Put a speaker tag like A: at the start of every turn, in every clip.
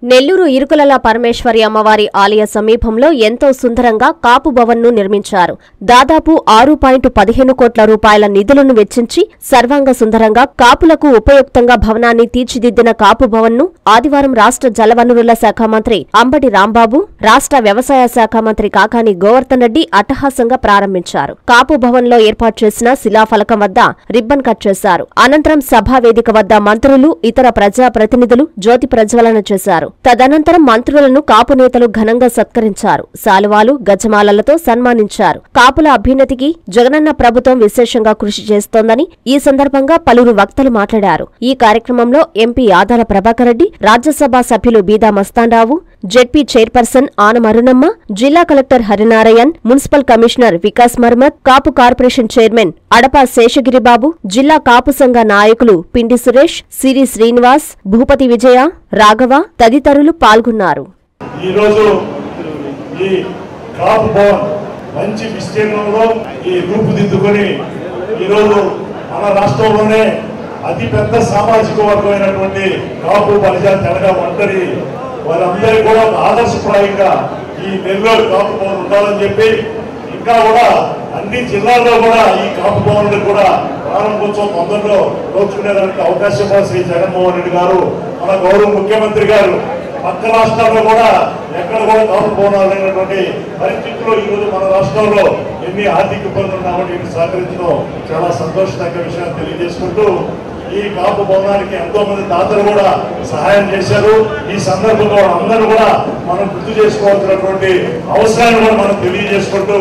A: నెల్లూరు ఇరుకులల పరమేశ్వరి అమ్మవారి ఆలయ సమీపంలో ఎంతో సుందరంగా కాపు భవన్ను నిర్మించారు. దాదాపు 6.15 కోట్ల రూపాయల నిధులను వెచ్చించి సర్వాంగ సుందరంగా కాపులకు ఉపయుక్తంగా భవనాన్ని తీర్చిదిద్దిన కాపు భవన్ను ఆదివారం రాష్ట్ర జలవనరుల శాఖ మంత్రి అంబటి రాంబాబు, రాష్ట్ర వ్యవసాయ శాఖ మంత్రి కాకాని గోవర్ధన్ రెడ్డి అట్టహాసంగా ప్రారంభించారు. కాపు భవన్లో ఏర్పాటు చేసిన శిలాఫలకం వద్ద రిబ్బన్ కట్ చేశారు. అనంతరం సభావేదిక వద్ద మంత్రులు, ఇతర ప్రజాప్రతినిధులు జ్యోతి ప్రజ్వలన చేశారు. తదనంతరం మంత్రులను కాపు నేతలు ఘనంగా సత్కరించారు. శాలువాలు, గజమాలలతో సన్మానించారు. కాపుల అభ్యున్నతికి జగనన్న ప్రభుత్వం విశేషంగా కృషి చేస్తోందని ఈ సందర్భంగా పలువురు వక్తలు మాట్లాడారు. ఈ కార్యక్రమంలో ఎంపీ ఆదాల ప్రభాకర్ రెడ్డి, రాజ్యసభ సభ్యులు బీదా మస్తాన్రావు, జెడ్పీ చైర్పర్సన్ ఆనం అరుణమ్మ, జిల్లా collector Harinarayan, municipal commissioner Vikas Marmat, Kapu corporation chairman Adapa Seshagiribabu, జిల్లా కాపు సంఘ నాయకులు పిండి సురేష్, సిరి శ్రీనివాస్, భూపతి విజయ, రాఘవ తదితరులు పాల్గొన్నారు.
B: మంచి విస్తీర్ణంలో ఈ రూపుదిద్దుకొని ఈరోజు మన రాష్ట్రంలోనే అతి పెద్ద సామాజిక వర్గమైనటువంటి కాపు బలిజ తెలగ ఒంటరి వారందరూ కూడా ఆదర్శప్రాయంగా ఈ నెల్లూరు కాపు భవన్ ఉండాలని చెప్పి ఇంకా కూడా అన్ని జిల్లాల్లో కూడా ఈ కాపు భవన్లు కూడా ప్రారంభోత్సవం తొందరలో నోచుకునేదానికి అవకాశం శ్రీ జగన్మోహన్ రెడ్డి గారు, మన గౌరవ ముఖ్యమంత్రి గారు పక్క రాష్ట్రాల్లో కూడా ఎక్కడ కూడా కాపు భవనాలు అనేటువంటి పరిస్థితుల్లో ఈరోజు మన రాష్ట్రంలో ఎన్ని ఆర్థిక ఇబ్బందులు ఉన్నామని సహకరించడం చాలా సంతోషదాయక విషయాన్ని తెలియజేసుకుంటూ ఈ కాపు భవనానికి ఎంతో మంది దాతలు కూడా సహాయం చేశారు. ఈ సందర్భంలో అందరూ కూడా మనం గుర్తు చేసుకోవాల్సినటువంటి అవసరాన్ని కూడా మనం తెలియజేసుకుంటూ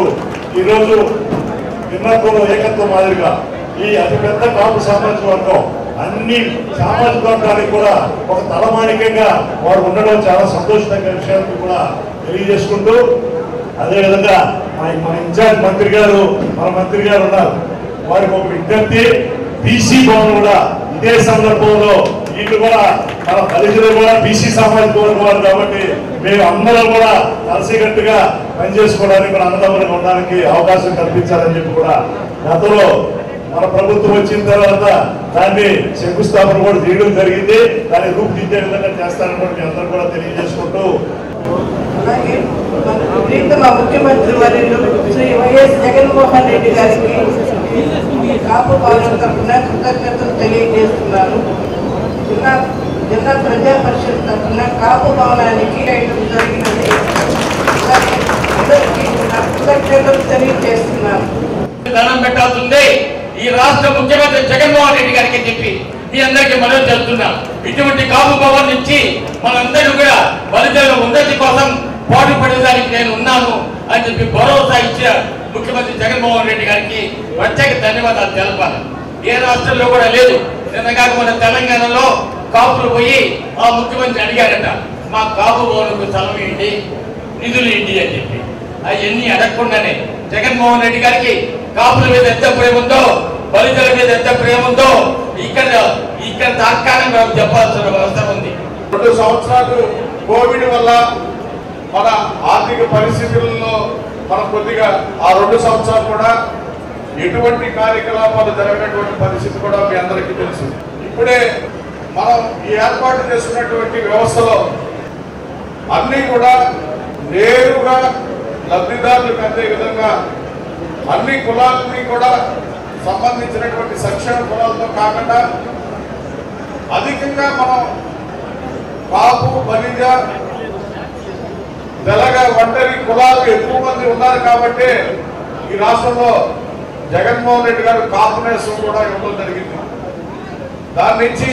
B: ఈరోజు భిన్నత్వంలో ఏకత్వం మాదిరిగా ఈ అతిపెద్ద కాపు సామాజిక వర్గం అన్ని సామాజిక వర్గానికి కూడా ఒక తలమానికంగా వారు ఉండడం చాలా సంతోషకరమైన విషయాన్ని కూడా తెలియజేసుకుంటూ అదేవిధంగా మన ఇన్ఛార్జ్ మంత్రి గారు ఉన్నారు. వారికి ఒక విజ్ఞప్తి, బీసీ భవన్ కూడా ఇదే సందర్భంలో వీళ్ళు కూడా మన దళితులు కూడా బీసీ సామాజిక వర్గం వారు కాబట్టి మేము అందరం కూడా కలిసికట్టుగా పనిచేసుకోవడానికి మన అన్నదమ్ములుగా ఉండడానికి అవకాశం కల్పించాలని చెప్పి కూడా గతంలో మన ప్రభుత్వం వచ్చిన తర్వాత దాన్ని శంకుస్థాపన కూడా చేయడం జరిగింది. దాన్ని రూపుదిద్దే విధంగా చేస్తారని కూడా మీ అందరూ కూడా తెలియజేసుకుంటూ
C: అలాగే మా ముఖ్యమంత్రి వర్యులు శ్రీ వైఎస్ జగన్మోహన్ రెడ్డి గారికి కాపు భవనం తరఫున కృతజ్ఞతలు తెలియజేస్తున్నాను. జిల్లా ప్రజా పరిషత్ తరఫున కాపు భవనానికి వేయడం జరిగినది. అందరికీ కృతజ్ఞతలు తెలియజేస్తున్నాను.
D: ధనం పెట్టాల్సిందే ఈ రాష్ట్ర ముఖ్యమంత్రి జగన్మోహన్ రెడ్డి గారికి చెప్పి మీ అందరికీ మనవి చేస్తున్నాం. ఇటువంటి కాపు భవన్ నుంచి మనందరూ కూడా బలిజల ఉన్నతి కోసం పాటుపడేదానికి నేను ఉన్నాను అని చెప్పి భరోసా ఇచ్చిన ముఖ్యమంత్రి జగన్మోహన్ రెడ్డి గారికి ప్రత్యేక ధన్యవాదాలు తెలపాలి. ఏ రాష్ట్రంలో కూడా లేదు. నిన్నగా మన తెలంగాణలో కాపులు పోయి ఆ ముఖ్యమంత్రి అడిగారట, మా కాపు భవన్కు స్థలం ఏంటి, నిధులు ఏంటి అని చెప్పి. అవన్నీ అడగకుండానే జగన్మోహన్ రెడ్డి గారికి కాపుల మీద ఎంత ప్రేమ ఉందో, బలిజల మీద ఎంత ప్రేమ ఉందో ఇక్కడ తాత్కాలికంగా చెప్పాల్సిన అవసరం ఉంది.
E: 2 సంవత్సరాలు కోవిడ్ వల్ల మన ఆర్థిక పరిస్థితుల్లో మనం కొద్దిగా ఆ 2 సంవత్సరాలు కూడా ఎటువంటి కార్యకలాపాలు జరగనటువంటి పరిస్థితి కూడా మీ అందరికీ తెలుసు. ఇప్పుడే మనం ఈ ఏర్పాటు చేస్తున్నటువంటి వ్యవస్థలో అన్నీ కూడా నేరుగా లబ్ధిదారులకు అందే విధంగా అన్ని కులాలని కూడా సంబంధించినటువంటి సంక్షేమ కులాలతో కాకుండా అధికంగా మనం కాపు, బలిజ, తెలగ, ఒంటరి కులాలు ఎక్కువ మంది ఉన్నారు కాబట్టి ఈ రాష్ట్రంలో జగన్మోహన్ రెడ్డి గారు కాపునేసం కూడా ఇవ్వడం జరిగింది. దాని నుంచి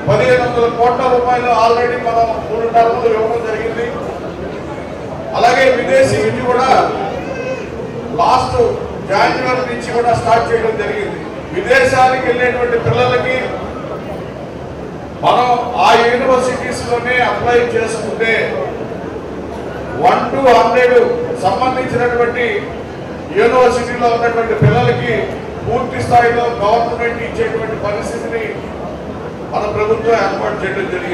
E: 1500 కోట్ల రూపాయలు ఆల్రెడీ మనం 3 టర్ములు ఇవ్వడం జరిగింది. అలాగే విదేశీ విద్య కూడా లాస్ట్ జనవరి నుంచి కూడా స్టార్ట్ చేయడం జరిగింది. విదేశాలకు వెళ్ళేటువంటి పిల్లలకి మనం ఆ యూనివర్సిటీస్ లోనే అప్లై చేసుకుంటే 1 to 100 సంబంధించినటువంటి యూనివర్సిటీలో ఉన్నటువంటి పిల్లలకి పూర్తి స్థాయిలో గవర్నమెంట్ ఇచ్చేటువంటి పరిస్థితిని మన ప్రభుత్వం ఏర్పాటు చేయడం జరిగింది.